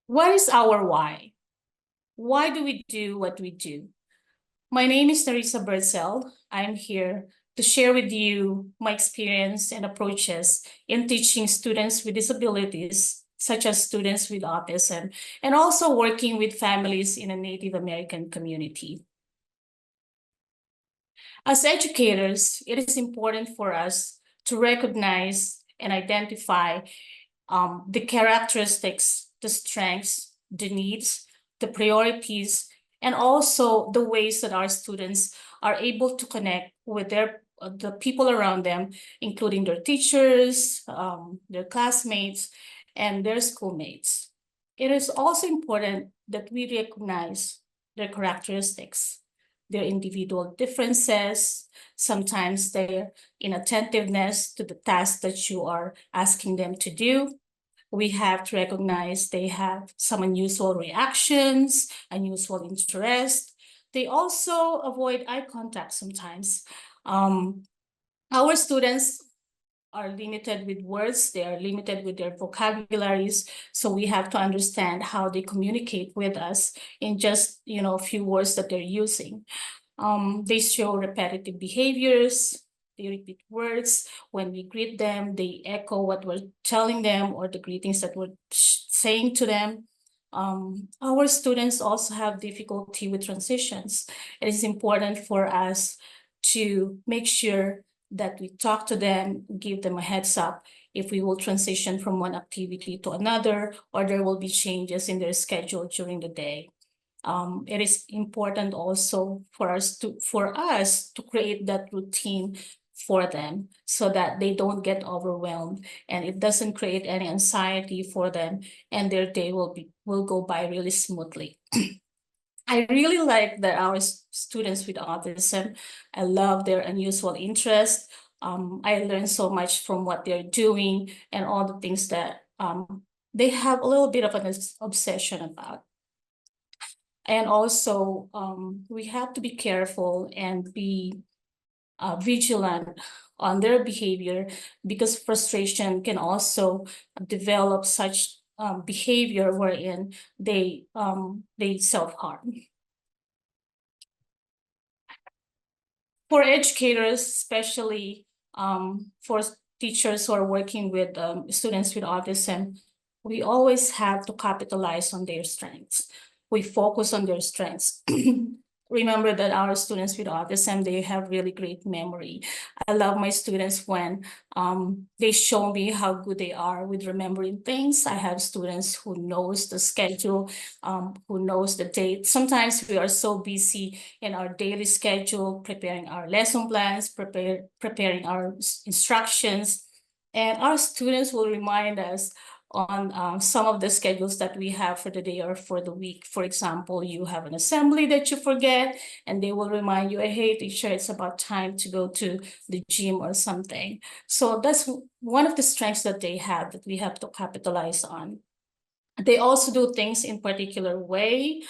What is our why? Why do we do what we do? My name is Teresa Berzel. I'm here to share with you my experience and approaches in teaching students with disabilities, such as students with autism, and also working with families in a Native American community. As educators, it is important for us to recognize and identify the characteristics, the strengths, the needs, the priorities, and also the ways that our students are able to connect with the people around them, including their teachers, their classmates, and their schoolmates. It is also important that we recognize their characteristics, their individual differences, sometimes their inattentiveness to the task that you are asking them to do. We have to recognize they have some unusual reactions, unusual interest. They also avoid eye contact sometimes. Our students are limited with words, they are limited with their vocabularies, so we have to understand how they communicate with us in just a few words that they're using. They show repetitive behaviors, they repeat words. When we greet them, they echo what we're telling them or the greetings that we're saying to them. Our students also have difficulty with transitions. It is important for us to make sure that we talk to them, give them a heads up if we will transition from one activity to another, or there will be changes in their schedule during the day. It is important also for us to create that routine for them so that they don't get overwhelmed and it doesn't create any anxiety for them, and their day will go by really smoothly. I really like that our students with autism, I love their unusual interest. I learned so much from what they're doing and all the things that they have a little bit of an obsession about. And also, we have to be careful and be vigilant on their behavior, because frustration can also develop such behavior wherein they self-harm. For educators, especially for teachers who are working with students with autism, we always have to capitalize on their strengths. We focus on their strengths. Remember that our students with autism, they have really great memory. I love my students when they show me how good they are with remembering things. I have students who knows the schedule, who knows the date. Sometimes we are so busy in our daily schedule, preparing our lesson plans, preparing our instructions, and our students will remind us on some of the schedules that we have for the day or for the week. For example, you have an assembly that you forget, and they will remind you, hey, teacher, it's about time to go to the gym or something. So that's one of the strengths that they have that we have to capitalize on. They also do things in particular way.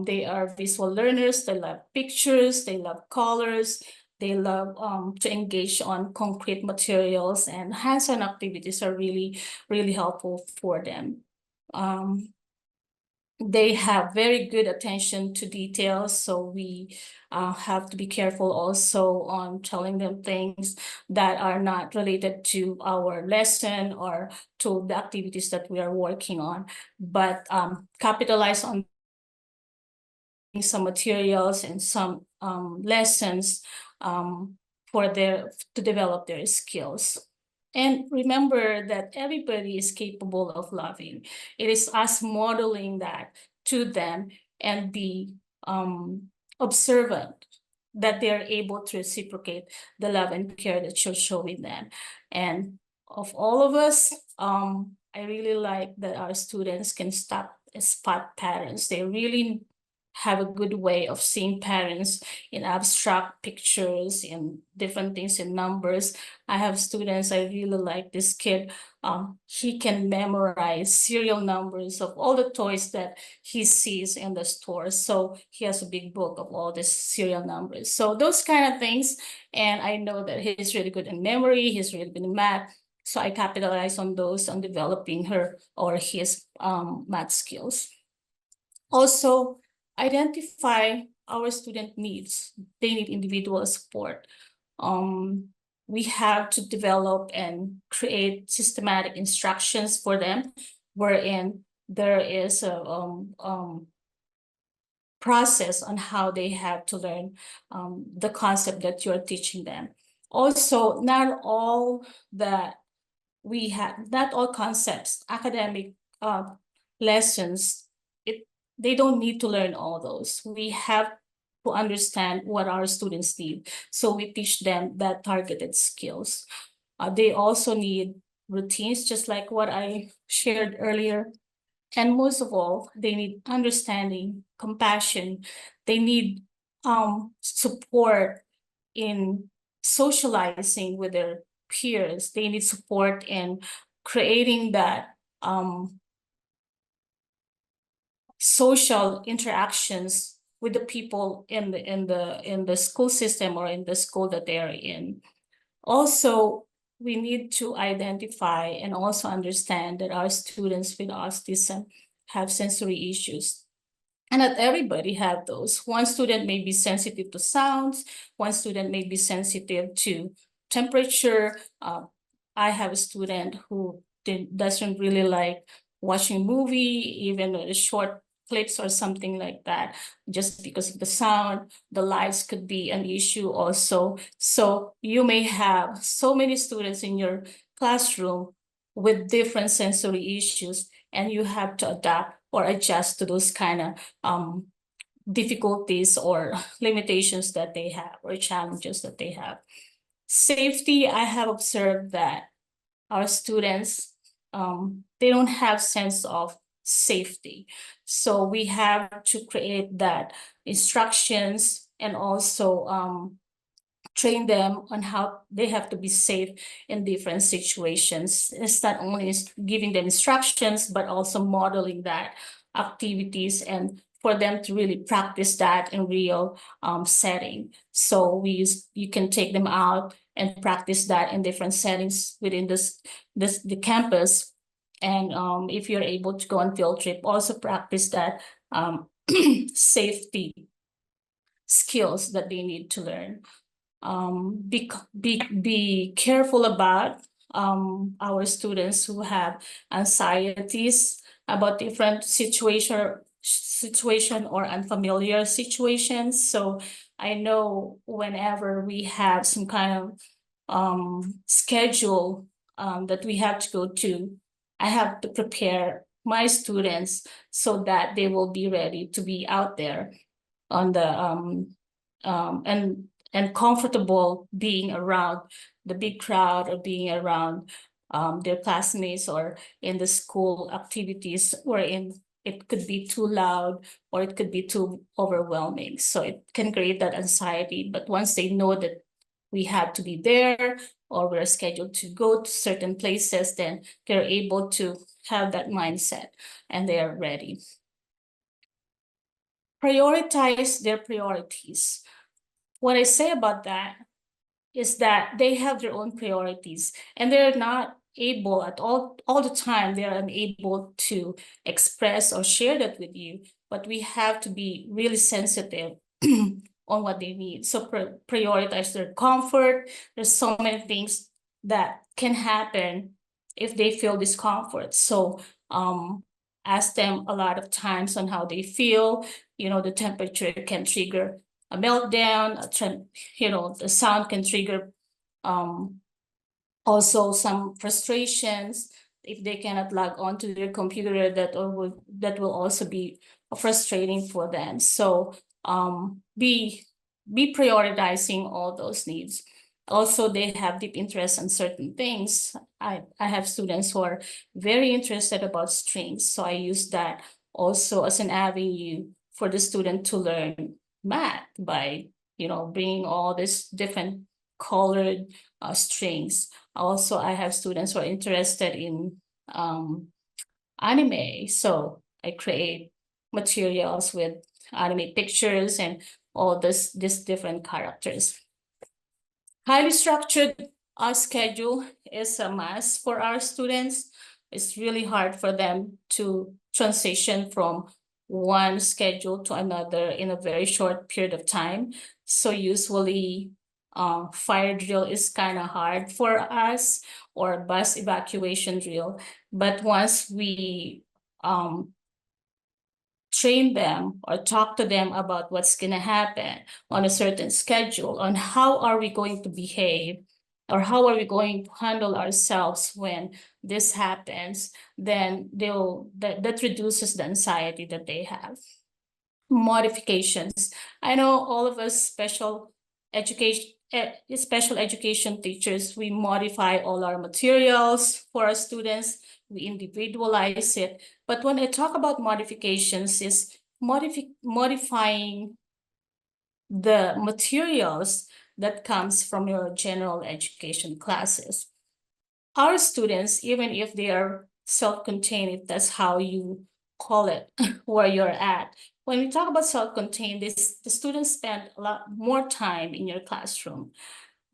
They are visual learners. They love pictures. They love colors. They love to engage on concrete materials, and hands-on activities are really, really helpful for them. They have very good attention to details, so we have to be careful also on telling them things that are not related to our lesson or to the activities that we are working on, but capitalize on some materials and some lessons to develop their skills. And remember that everybody is capable of loving. It is us modeling that to them and be observant that they're able to reciprocate the love and care that you're showing them. And of all of us, I really like that our students can spot patterns. They really have a good way of seeing patterns in abstract pictures, in different things, in numbers. I have students, I really like this kid. He can memorize serial numbers of all the toys that he sees in the store. So he has a big book of all these serial numbers. So those kind of things. And I know that he's really good in memory. He's really good in math. So I capitalize on those on developing her or his math skills. Also, identify our student needs. They need individual support. We have to develop and create systematic instructions for them, wherein there is a process on how they have to learn the concept that you're teaching them. Also, not all concepts, academic lessons, they don't need to learn all those. We have to understand what our students need. So we teach them that targeted skills. They also need routines, just like what I shared earlier. And most of all, they need understanding, compassion. They need support in socializing with their peers. They need support in creating that social interactions with the people in the school system or in the school that they are in. Also, we need to identify and also understand that our students with autism have sensory issues. And not everybody have those. One student may be sensitive to sounds, one student may be sensitive to temperature. I have a student who doesn't really like watching a movie, even a short clips or something like that, just because of the sound. The lights could be an issue also. So you may have so many students in your classroom with different sensory issues, and you have to adapt or adjust to those kind of difficulties or limitations that they have or challenges that they have. Safety, I have observed that our students, they don't have sense of safety. So we have to create that instructions and also train them on how they have to be safe in different situations. It's not only giving them instructions, but also modeling that activities and for them to really practice that in real setting. So you can take them out and practice that in different settings within the campus. And if you're able to go on field trip, also practice that safety skills that they need to learn. Be careful about our students who have anxieties about different situation or unfamiliar situations. So I know whenever we have some kind of schedule that we have to go to, I have to prepare my students so that they will be ready to be out there on the and comfortable being around the big crowd or being around their classmates or in the school activities wherein it could be too loud or it could be too overwhelming. So it can create that anxiety. But once they know that we have to be there or we're scheduled to go to certain places, then they're able to have that mindset and they are ready. Prioritize their priorities. What I say about that is that they have their own priorities and they're not able at all the time, they're unable to express or share that with you, but we have to be really sensitive on what they need. So prioritize their comfort. There's so many things that can happen if they feel discomfort. So ask them a lot of times on how they feel. You know, the temperature can trigger a meltdown, the sound can trigger also some frustrations. If they cannot log on to their computer, that will also be frustrating for them. So be prioritizing all those needs. Also, they have deep interest in certain things. I have students who are very interested about strings, so I use that also as an avenue for the student to learn math by bringing all these different colored strings. Also, I have students who are interested in anime, so I create materials with anime pictures and all these different characters. Highly structured Our schedule is a must for our students. It's really hard for them to transition from one schedule to another in a very short period of time. So usually, fire drill is kind of hard for us, or bus evacuation drill. But once we train them or talk to them about what's going to happen on a certain schedule, on how are we going to behave, or how are we going to handle ourselves when this happens, then that reduces the anxiety that they have. Modifications. I know all of us special education teachers, we modify all our materials for our students, we individualize it. But when I talk about modifications, is modifying the materials that comes from your general education classes. Our students, even if they are self-contained, if that's how you call it, where you're at. When we talk about self-contained, the students spend a lot more time in your classroom.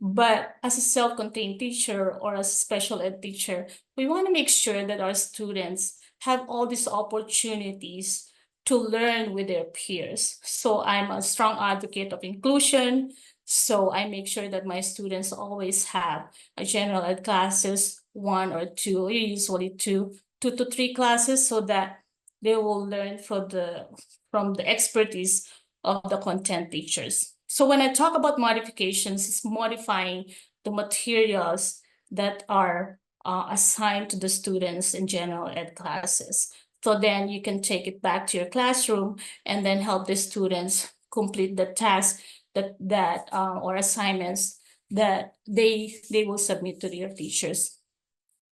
But as a self-contained teacher or as a special ed teacher, we want to make sure that our students have all these opportunities to learn with their peers. So I'm a strong advocate of inclusion. So I make sure that my students always have a general ed classes, one or two, usually two to three classes, so that they will learn from the expertise of the content teachers. So when I talk about modifications, it's modifying the materials that are assigned to the students in general ed classes. So then you can take it back to your classroom and then help the students complete the task that or assignments that they will submit to their teachers.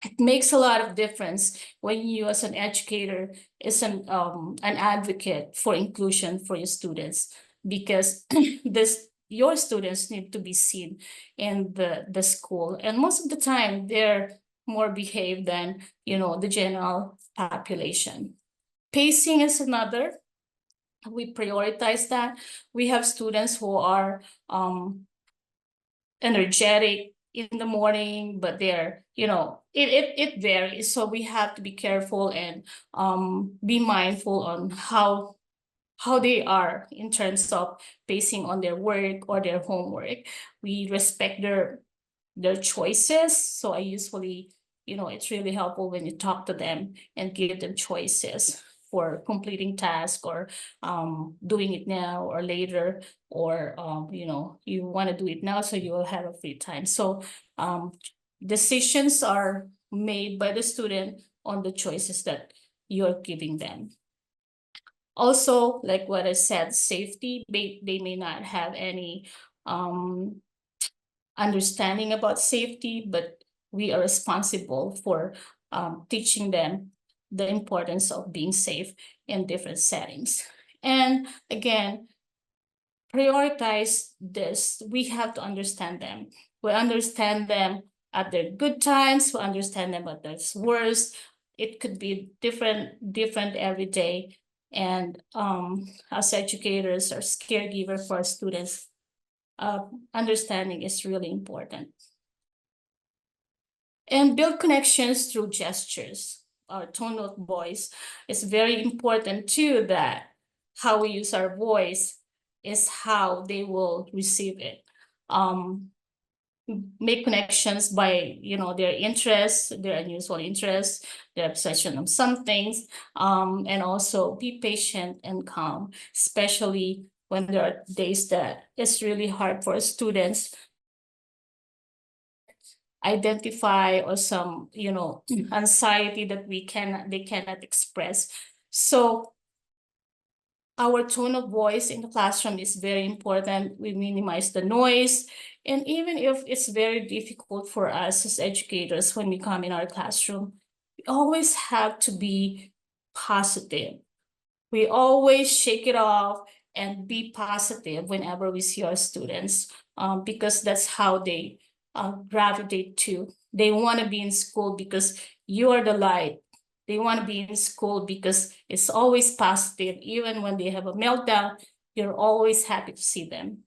It makes a lot of difference when you as an educator is an advocate for inclusion for your students, because your students need to be seen in the school, and most of the time they're more behaved than the general population. Pacing is another. We prioritize that. We have students who are energetic in the morning, but it varies. So we have to be careful and be mindful on how they are in terms of pacing on their work or their homework. We respect their choices. So I usually, it's really helpful when you talk to them and give them choices for completing tasks, or doing it now or later, or you want to do it now so you will have a free time. So decisions are made by the student on the choices that you're giving them. Also, like what I said, safety, they may not have any understanding about safety, but we are responsible for teaching them the importance of being safe in different settings. And again, prioritize this. We have to understand them. We understand them at their good times. We understand them at their worst. It could be different every day. And as educators or caregivers for our students, understanding is really important. And build connections through gestures. Our tone of voice is very important too, that how we use our voice is how they will receive it. Make connections by their interests, their unusual interests, their obsession on some things, and also be patient and calm, especially when there are days that it's really hard for students identify, or some anxiety that they cannot express. So our tone of voice in the classroom is very important. We minimize the noise. And even if it's very difficult for us as educators when we come in our classroom, we always have to be positive. We always shake it off and be positive whenever we see our students, because that's how they gravitate to. They want to be in school because you are the light. They want to be in school because it's always positive. Even when they have a meltdown, you're always happy to see them.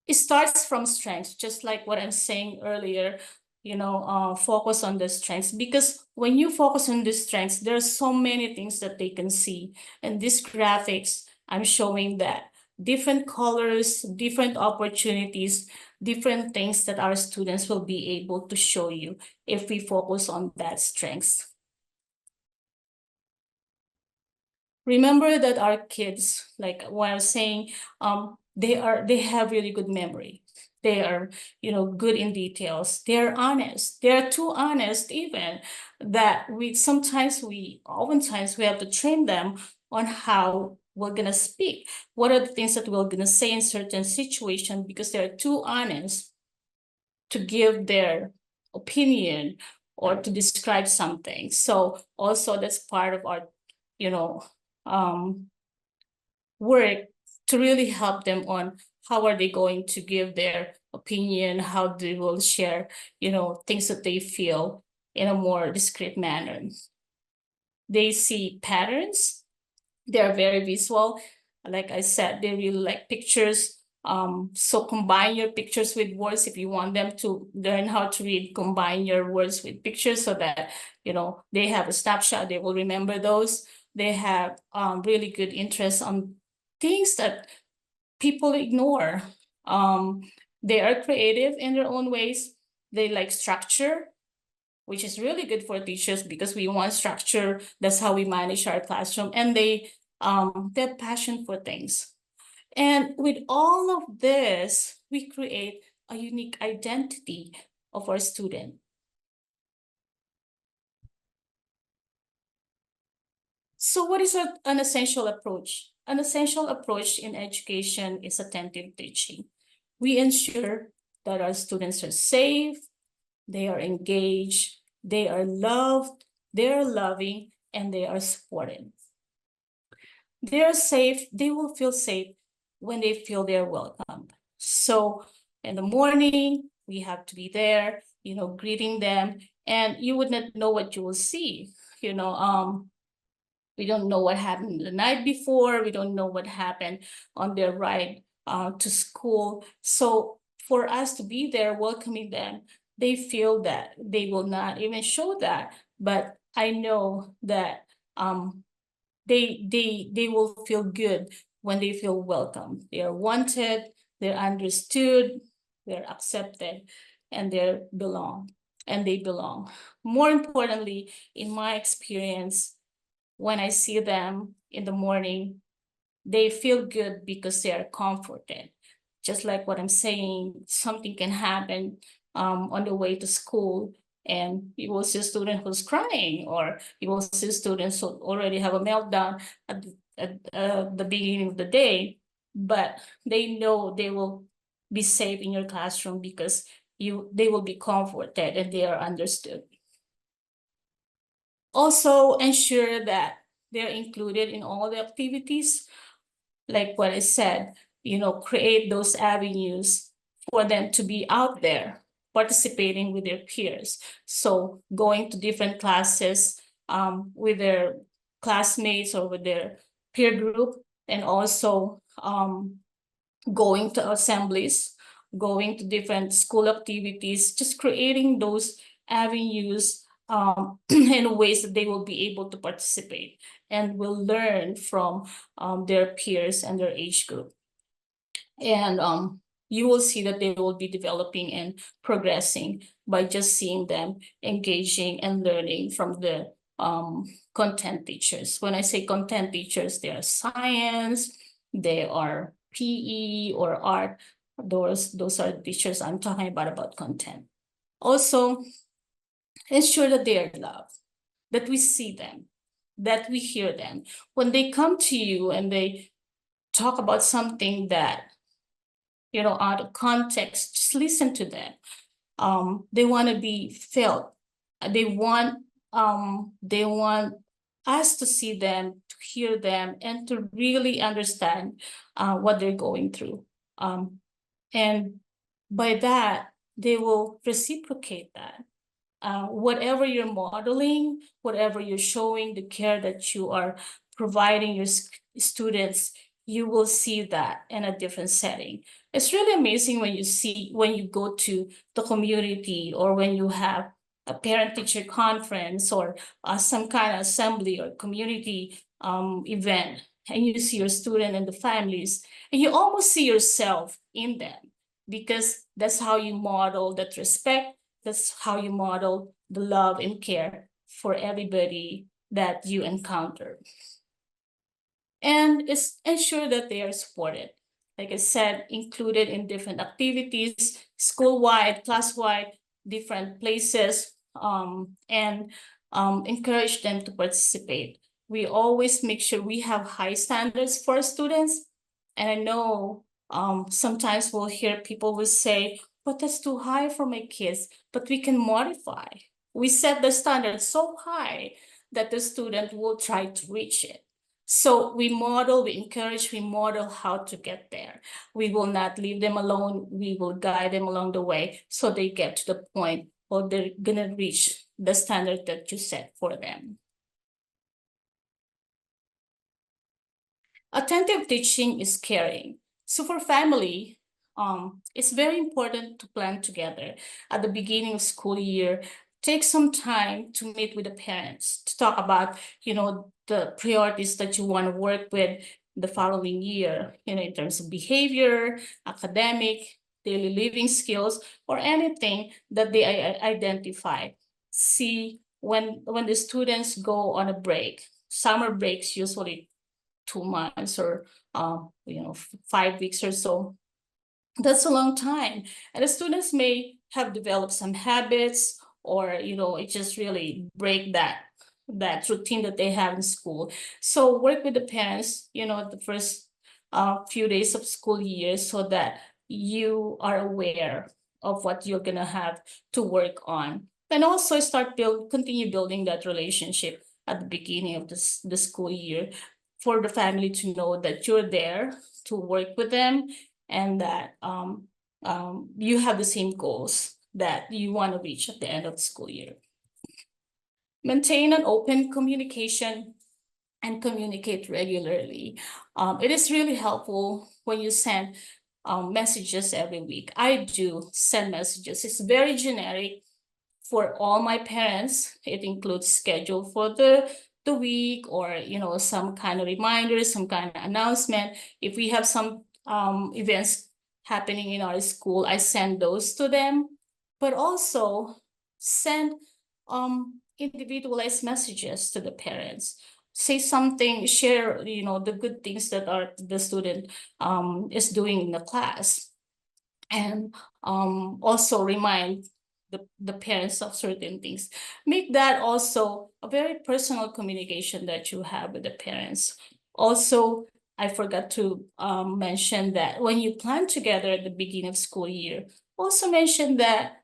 it starts from strengths, just like what I'm saying earlier, focus on the strengths, because when you focus on the strengths, there are so many things that they can see. And these graphics, I'm showing that different colors, different opportunities, different things that our students will be able to show you if we focus on that strengths. Remember that our kids, like what I was saying, they have really good memory. They are, good in details. They're honest. They're too honest even that oftentimes we have to train them on how we're gonna speak. What are the things that we're gonna say in certain situations, because they're too honest to give their opinion or to describe something. So also that's part of our, you know, work to really help them on how are they going to give their opinion, how they will share, things that they feel in a more discreet manner. They see patterns. They're very visual. Like I said, they really like pictures. So combine your pictures with words. If you want them to learn how to read, combine your words with pictures so that, they have a snapshot, they will remember those. They have really good interest on things that people ignore. They are creative in their own ways. They like structure, which is really good for teachers because we want structure. That's how we manage our classroom. And they have passion for things. And with all of this, we create a unique identity of our student. So what is an essential approach? An essential approach in education is attentive teaching. We ensure that our students are safe, they are engaged, they are loved, they are loving, and they are supported. They are safe, they will feel safe when they feel they're welcome. So in the morning, we have to be there, greeting them, and you would not know what you will see. We don't know what happened the night before. We don't know what happened on their ride to school. So for us to be there welcoming them, they feel that they will not even show that. But I know that they will feel good when they feel welcome. They are wanted, they're understood, they're accepted, and they belong. More importantly, in my experience, when I see them in the morning, they feel good because they are comforted. Just like what I'm saying, something can happen on the way to school, and you will see a student who's crying, or you will see students who already have a meltdown at the beginning of the day, but they know they will be safe in your classroom because they will be comforted and they are understood. Also ensure that they're included in all the activities. Like what I said, create those avenues for them to be out there participating with their peers. So going to different classes with their classmates or with their peer group, and also going to assemblies, going to different school activities, just creating those avenues in ways that they will be able to participate and will learn from their peers and their age group. And you will see that they will be developing and progressing by just seeing them engaging and learning from the content teachers. When I say content teachers, they are science, they are PE or art. Those are teachers I'm talking about content. Also, ensure that they are loved, that we see them, that we hear them. When they come to you and they talk about something that, out of context, just listen to them. They want to be felt. They want us to see them, to hear them, and to really understand what they're going through. And by that, they will reciprocate that. Whatever you're modeling, whatever you're showing, the care that you are providing your students, you will see that in a different setting. It's really amazing when you go to the community, or when you have a parent-teacher conference, or some kind of assembly or community event, and you see your student and the families, and you almost see yourself in them, because that's how you model that respect, that's how you model the love and care for everybody that you encounter. And ensure that they are supported. Like I said, included in different activities, school-wide, class-wide, different places, and encourage them to participate. We always make sure we have high standards for students. And I know sometimes we'll hear people will say, but that's too high for my kids, but we can modify. We set the standard so high that the student will try to reach it. So we model, we encourage, we model how to get there. We will not leave them alone. We will guide them along the way so they get to the point or they're gonna reach the standard that you set for them. Attentive teaching is caring. So for family, it's very important to plan together at the beginning of school year. Take some time to meet with the parents to talk about, the priorities that you want to work with the following year, in terms of behavior, academic, daily living skills, or anything that they identify. See, when the students go on a break, summer breaks usually 2 months, or 5 weeks or so. That's a long time, and the students may have developed some habits, or it just really break that routine that they have in school. So work with the parents, the first few days of school year, so that you are aware of what you're gonna have to work on, and also continue building that relationship at the beginning of the school year, for the family to know that you're there to work with them, and that you have the same goals that you want to reach at the end of the school year. Maintain an open communication and communicate regularly. It is really helpful when you send messages every week. I do send messages. It's very generic for all my parents. It includes schedule for the week, or some kind of reminder, some kind of announcement. If we have some events happening in our school, I send those to them, but also send individualized messages to the parents. Say something, share the good things that the student is doing in the class, and also remind the parents of certain things. Make that also a very personal communication that you have with the parents. Also, I forgot to mention that when you plan together at the beginning of school year, also mention that,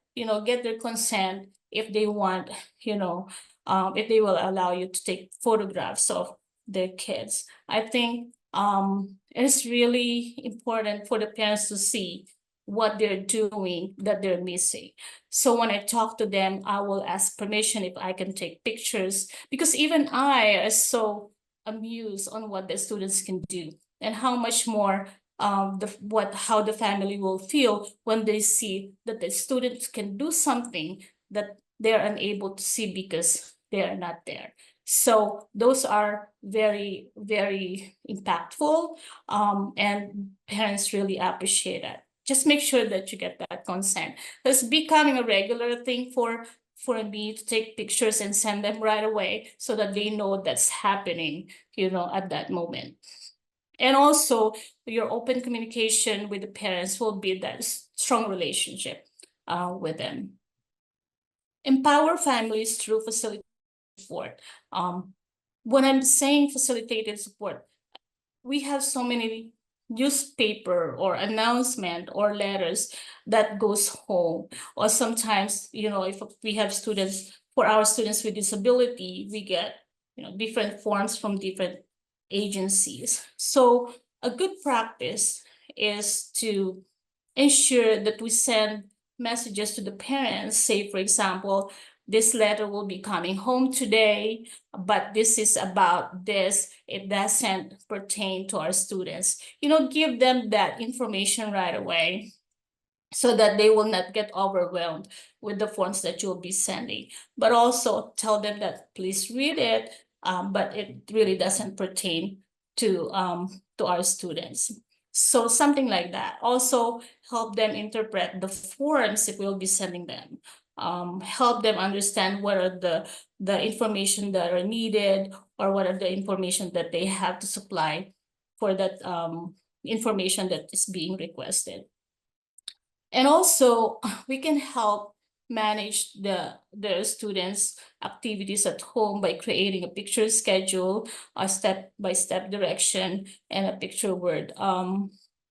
get their consent if they want, if they will allow you to take photographs of their kids. I think it's really important for the parents to see what they're doing that they're missing. So when I talk to them, I will ask permission if I can take pictures, because even I is so amused on what the students can do, and how much more how the family will feel when they see that the students can do something that they're unable to see because they are not there. So those are very, very impactful, and parents really appreciate it. Just make sure that you get that consent. It's becoming a regular thing for me to take pictures and send them right away, so that they know that's happening, at that moment. And also, your open communication with the parents will build that strong relationship with them. Empower families through facilitated support. When I'm saying facilitated support, we have so many newspaper or announcement or letters that goes home, or sometimes if we have students, for our students with disability, we get different forms from different agencies. So a good practice is to ensure that we send messages to the parents. Say, for example, this letter will be coming home today, but this is about this. It doesn't pertain to our students. Give them that information right away so that they will not get overwhelmed with the forms that you'll be sending. But also tell them that please read it, but it really doesn't pertain to our students. So something like that. Also help them interpret the forms if we'll be sending them. Help them understand what are the information that are needed, or what are the information that they have to supply for that information that is being requested. And also, we can help manage the students' activities at home by creating a picture schedule, a step-by-step direction, and a picture word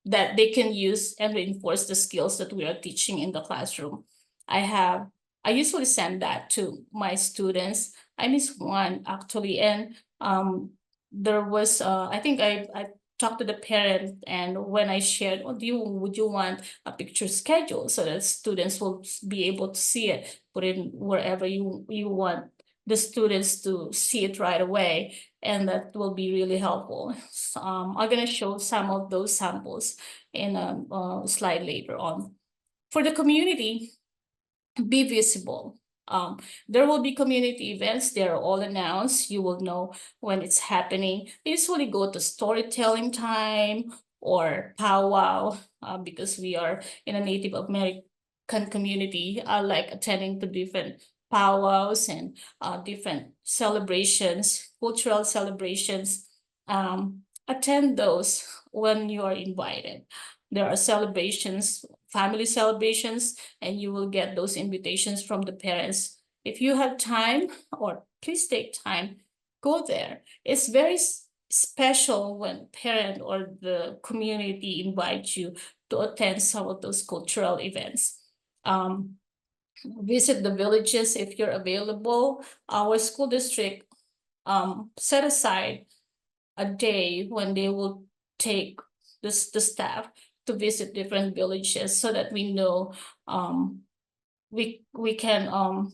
that they can use and reinforce the skills that we are teaching in the classroom. I usually send that to my students. I miss one actually, and there was I think I talked to the parent, and when I shared, would you want a picture schedule so that students will be able to see it, put it wherever you want the students to see it right away, and that will be really helpful. I'm gonna show some of those samples in a slide later on. For the community, be visible. There will be community events. They're all announced. You will know when it's happening. We usually go to storytelling time or powwow because we are in a Native American community. I like attending to different powwows and different celebrations, cultural celebrations. Attend those when you are invited. There are celebrations, family celebrations, and you will get those invitations from the parents. If you have time, or please take time, go there. It's very special when parent or the community invite you to attend some of those cultural events. Visit the villages if you're available. Our school district set aside a day when they will take the staff to visit different villages so that we know we can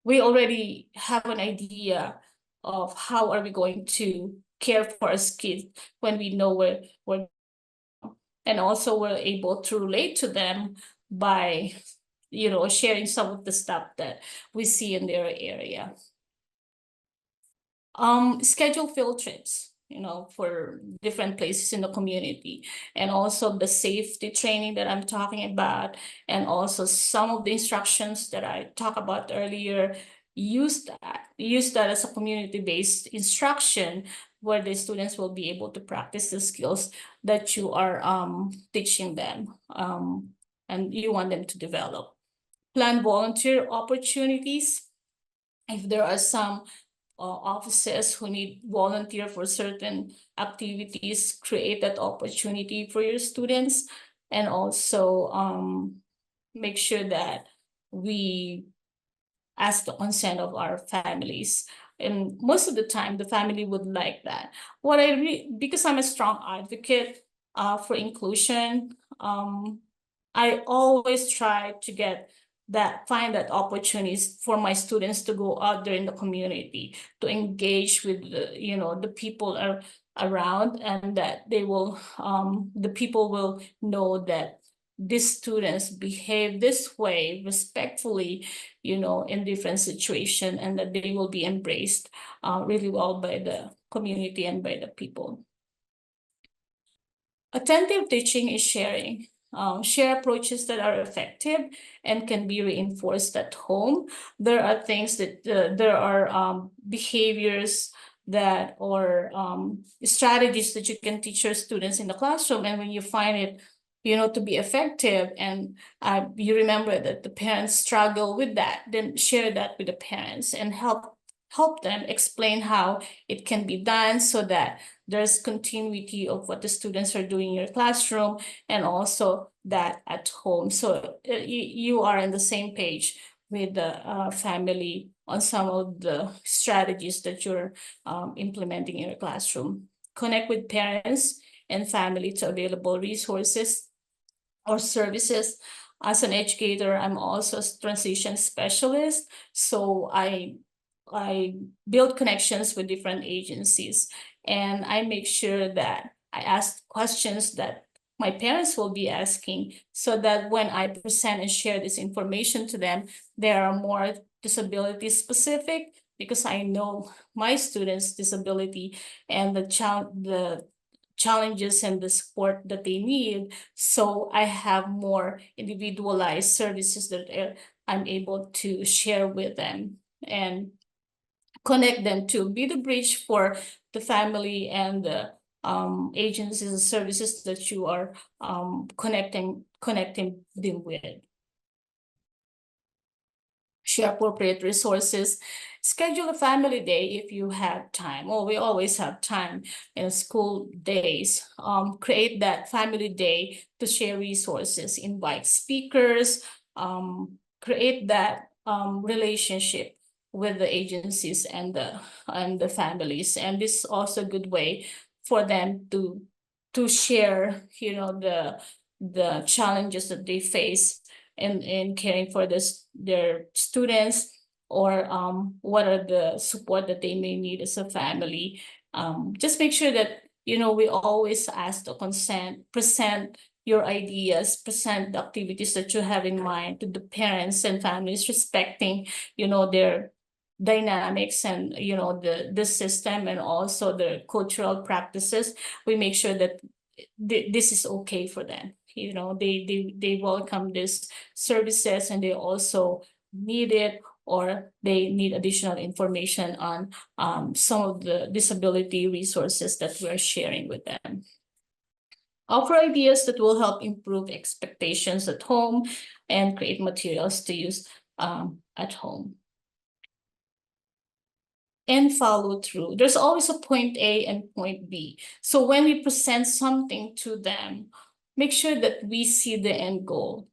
we already have an idea of how are we going to care for our kids when we know where and also we're able to relate to them by sharing some of the stuff that we see in their area. Schedule field trips, for different places in the community, and also the safety training that I'm talking about, and also some of the instructions that I talked about earlier. Use that as a community-based instruction where the students will be able to practice the skills that you are teaching them and you want them to develop. Plan volunteer opportunities. If there are some offices who need volunteer for certain activities, create that opportunity for your students, and also make sure that we ask the consent of our families. And most of the time, the family would like that. Because I'm a strong advocate for inclusion, I always try to find that opportunities for my students to go out there in the community, to engage with the people around, and that the people will know that these students behave this way respectfully, in different situations, and that they will be embraced really well by the community and by the people. Attentive teaching is sharing. Share approaches that are effective and can be reinforced at home. There are things that there are behaviors that or strategies that you can teach your students in the classroom, and when you find it to be effective, and you remember that the parents struggle with that, then share that with the parents and help them explain how it can be done so that there's continuity of what the students are doing in your classroom, and also that at home. So you are on the same page with the family on some of the strategies that you're implementing in your classroom. Connect with parents and family to available resources or services. as an educator, I'm also a transition specialist. So I build connections with different agencies, and I make sure that I ask questions that my parents will be asking, so that when I present and share this information to them, they are more disability specific, because I know my students' disability and the challenges and the support that they need. So I have more individualized services that I'm able to share with them and connect them to be the bridge for the family and the agencies and services that you are connecting them with. Share appropriate resources. Schedule a family day if you have time. Well, we always have time in school days. Create that family day to share resources, invite speakers, create that relationship with the agencies and the families. And this is also a good way for them to share, the challenges that they face in caring for their students, or what are the support that they may need as a family. Just make sure that we always ask to present your ideas, present the activities that you have in mind to the parents and families, respecting their dynamics and the system, and also the cultural practices. We make sure that this is okay for them. They welcome this services, and they also need it, or they need additional information on some of the disability resources that we're sharing with them. Offer ideas that will help improve expectations at home and create materials to use at home. And follow through. There's always a point A and point B. So when we present something to them, make sure that we see the end goal.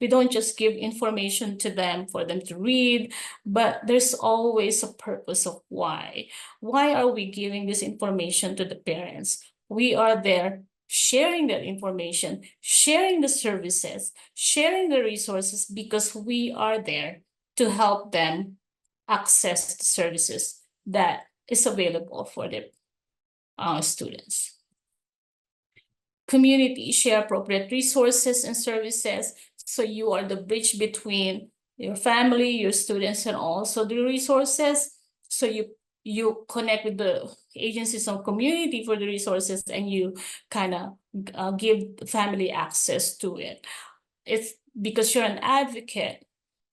We don't just give information to them for them to read, but there's always a purpose of why. Why are we giving this information to the parents? We are there sharing that information, sharing the services, sharing the resources, because we are there to help them access the services that is available for their students. Community, share appropriate resources and services. So you are the bridge between your family, your students, and also the resources. So you connect with the agencies of community for the resources, and you kind of give family access to it. It's because you're an advocate,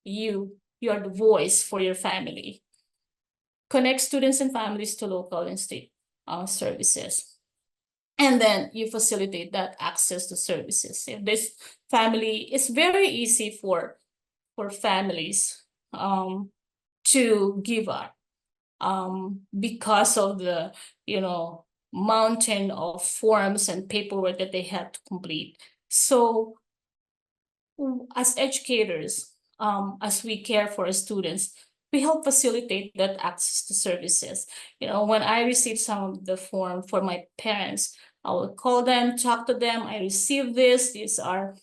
you are the voice for your family. Connect students and families to local and state services. And then you facilitate that access to services. If this family, it's very easy for families to give up because of the mountain of forms and paperwork that they have to complete. So as educators, as we care for our students, we help facilitate that access to services. When I receive some of the form for my parents, I will call them, talk to them. I receive this. These are,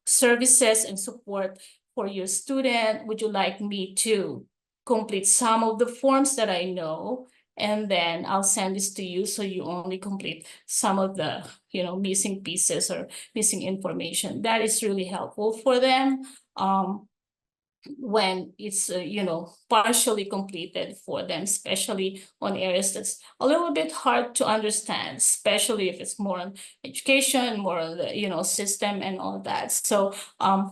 services and support for your student. Would you like me to complete some of the forms that I know? And then I'll send this to you, so you only complete some of the, missing pieces or missing information. That is really helpful for them when it's partially completed for them, especially on areas that's a little bit hard to understand, especially if it's more on education, more on the system and all that. So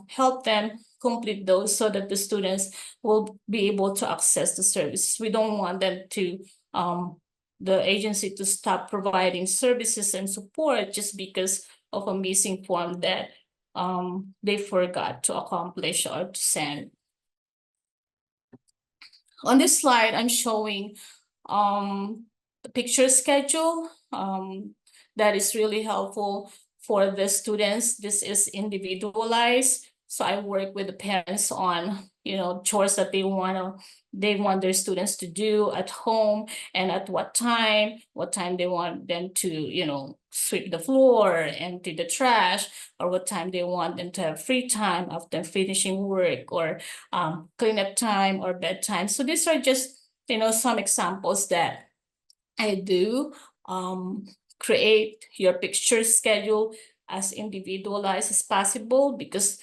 help them complete those, so that the students will be able to access the services. We don't want them to the agency to stop providing services and support just because of a missing form that they forgot to accomplish or to send. On this slide, I'm showing the picture schedule that is really helpful for the students. This is individualized. So I work with the parents on, chores that they want their students to do at home, and at what time they want them to, sweep the floor, empty the trash, or what time they want them to have free time after finishing work, or clean up time or bedtime. So these are just, some examples that I do. Create your picture schedule as individualized as possible, because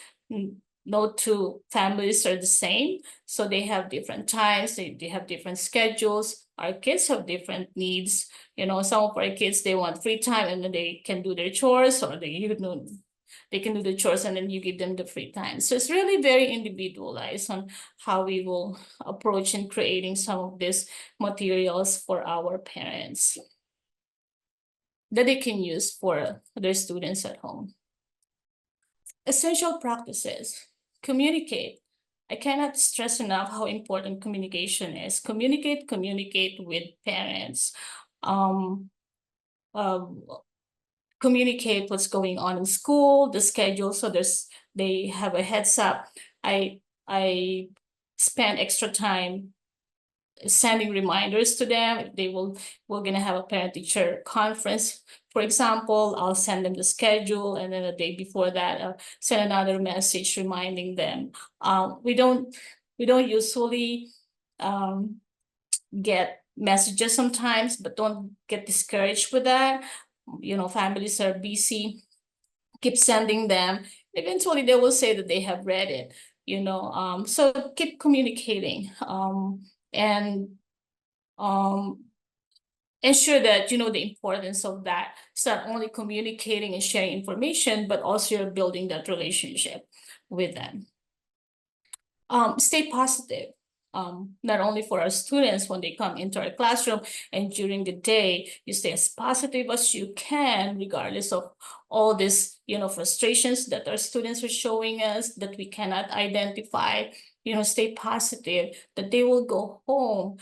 no two families are the same. So they have different times, they have different schedules. Our kids have different needs. Some of our kids, they want free time and then they can do their chores, or they can do the chores and then you give them the free time. So it's really very individualized on how we will approach in creating some of these materials for our parents that they can use for their students at home. Essential practices. Communicate. I cannot stress enough how important communication is. Communicate with parents. Communicate what's going on in school, the schedule, so they have a heads up. I spend extra time sending reminders to them. If we're gonna have a parent-teacher conference, for example, I'll send them the schedule, and then the day before that, I'll send another message reminding them. We don't usually get messages sometimes, but don't get discouraged with that. Families are busy. Keep sending them. Eventually, they will say that they have read it. So keep communicating. And ensure that you know the importance of that. It's not only communicating and sharing information, but also you're building that relationship with them. Stay positive. Not only for our students when they come into our classroom, and during the day, you stay as positive as you can, regardless of all this, frustrations that our students are showing us that we cannot identify. Stay positive that they will go home,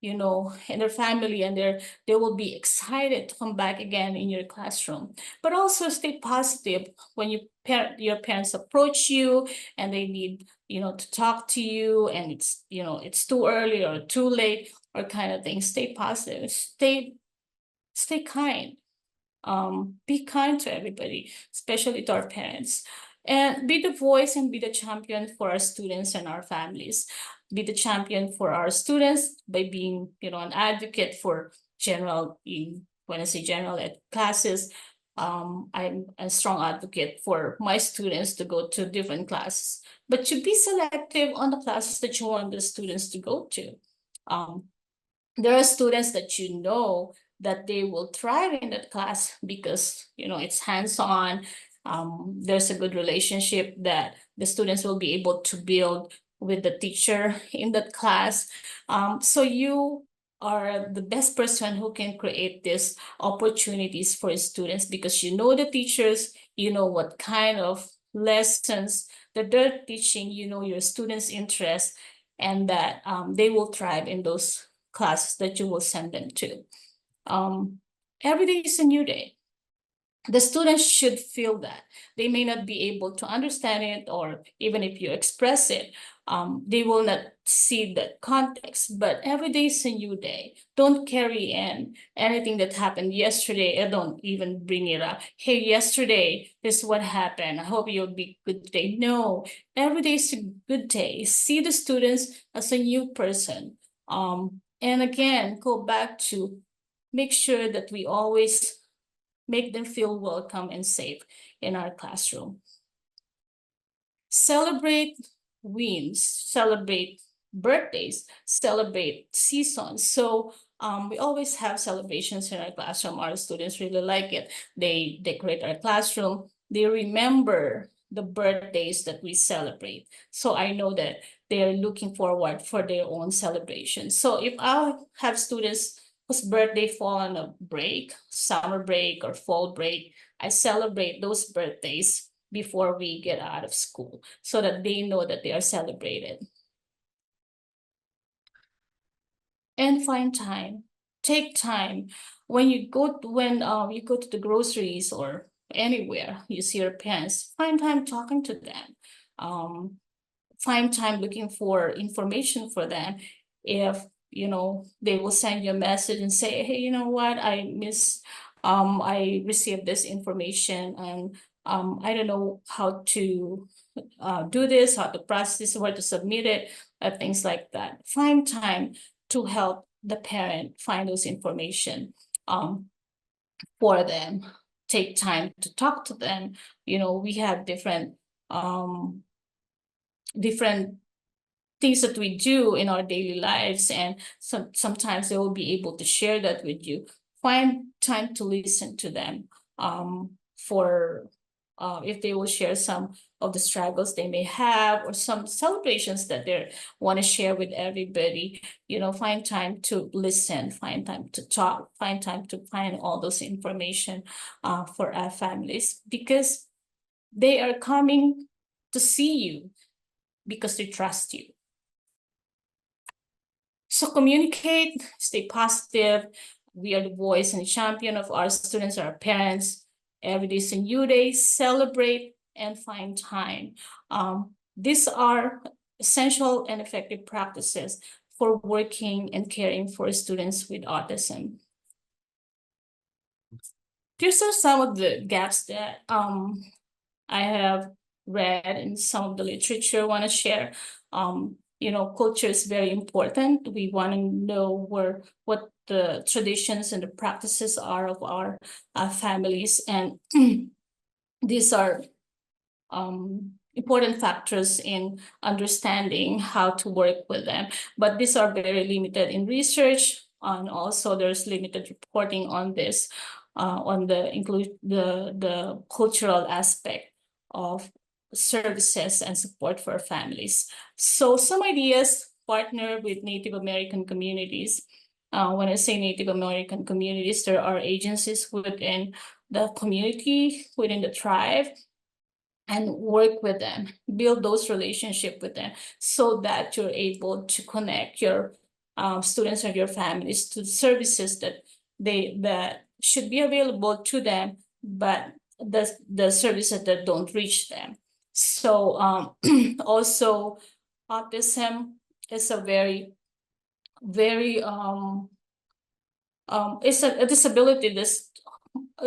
and their family, and they will be excited to come back again in your classroom. But also stay positive when your parents approach you and they need, to talk to you, and it's too early or too late, or kind of thing. Stay positive. Stay kind. Be kind to everybody, especially to our parents. And be the voice and be the champion for our students and our families. Be the champion for our students by being, an advocate for general, when I say general ed classes. I'm a strong advocate for my students to go to different classes, but to be selective on the classes that you want the students to go to. There are students that that they will thrive in that class because it's hands-on. There's a good relationship that the students will be able to build with the teacher in that class. So you are the best person who can create these opportunities for students, because the teachers, what kind of lessons that they're teaching, your students' interest, and that they will thrive in those classes that you will send them to. Every day is a new day. The students should feel that. They may not be able to understand it, or even if you express it, they will not see the context, but every day is a new day. Don't carry in anything that happened yesterday, and don't even bring it up. Hey, yesterday, this is what happened. I hope you'll be good today. No, every day is a good day. See the students as a new person. And again, go back to make sure that we always make them feel welcome and safe in our classroom. Celebrate wins, celebrate birthdays, celebrate seasons. So we always have celebrations in our classroom. Our students really like it. They decorate our classroom. They remember the birthdays that we celebrate. So I know that they are looking forward for their own celebration. So if I have students whose birthday fall on a break, summer break or fall break, I celebrate those birthdays before we get out of school, so that they know that they are celebrated. And find time. Take time. When you go to the groceries or anywhere, you see your parents, find time talking to them. find time looking for information for them. If, they will send you a message and say, hey, you know what, I received this information, and I don't know how to do this, how to process, where to submit it, things like that. Find time to help the parent find those information for them. Take time to talk to them. We have different things that we do in our daily lives, and sometimes they will be able to share that with you. Find time to listen to them, for if they will share some of the struggles they may have, or some celebrations that they want to share with everybody. Find time to listen, find time to talk, find time to find all those information for our families, because they are coming to see you because they trust you. So communicate, stay positive. We are the voice and champion of our students, our parents. Every day is a new day. Celebrate and find time. These are essential and effective practices for working and caring for students with autism. These are some of the gaps that I have read in some of the literature I want to share. Culture is very important. We want to know what the traditions and the practices are of our families, and these are important factors in understanding how to work with them. But these are very limited in research, and also there's limited reporting on this, on the cultural aspect of services and support for families. So some ideas: partner with Native American communities. When I say Native American communities, there are agencies within the community, within the tribe, and work with them, build those relationships with them, so that you're able to connect your students and your families to services that should be available to them, but the services that don't reach them. So also, autism is a very it's a disability that's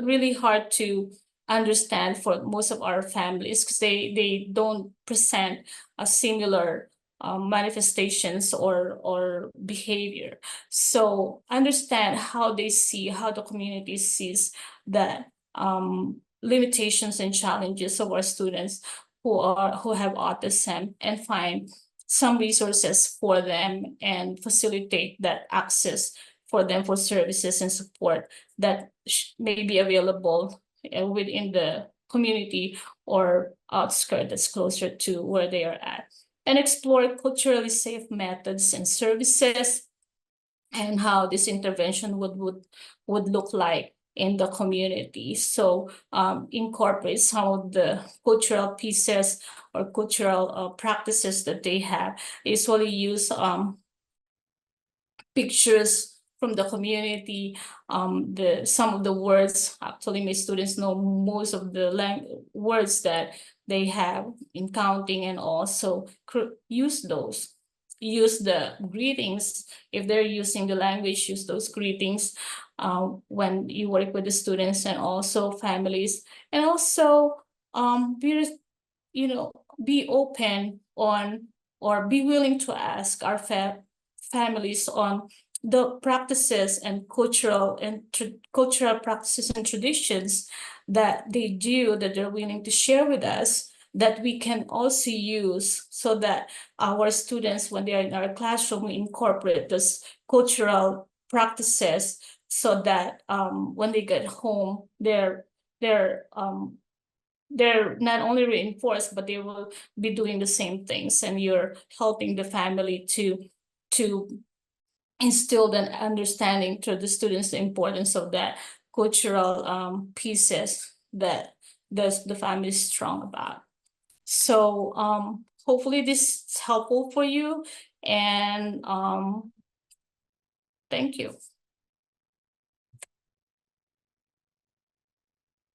really hard to understand for most of our families, because they don't present a similar manifestations or behavior. So understand how the community sees the limitations and challenges of our students who have autism, and find some resources for them, and facilitate that access for them for services and support that may be available within the community or outskirts that's closer to where they are at. And explore culturally safe methods and services, and how this intervention would look like in the community. So incorporate some of the cultural pieces or cultural practices that they have. They usually use pictures from the community. Some of the words, actually my students know most of the words that they have in counting, and also use the greetings. If they're using the language, use those greetings when you work with the students and also families. And also be open on, or be willing to ask our families on the practices and cultural practices and traditions that they do, that they're willing to share with us, that we can also use, so that our students, when they're in our classroom, we incorporate this cultural practices, so that when they get home, they're not only reinforced, but they will be doing the same things, and you're helping the family to instill an understanding to the students, the importance of that cultural pieces that the family is strong about. So hopefully this is helpful for you, and thank you.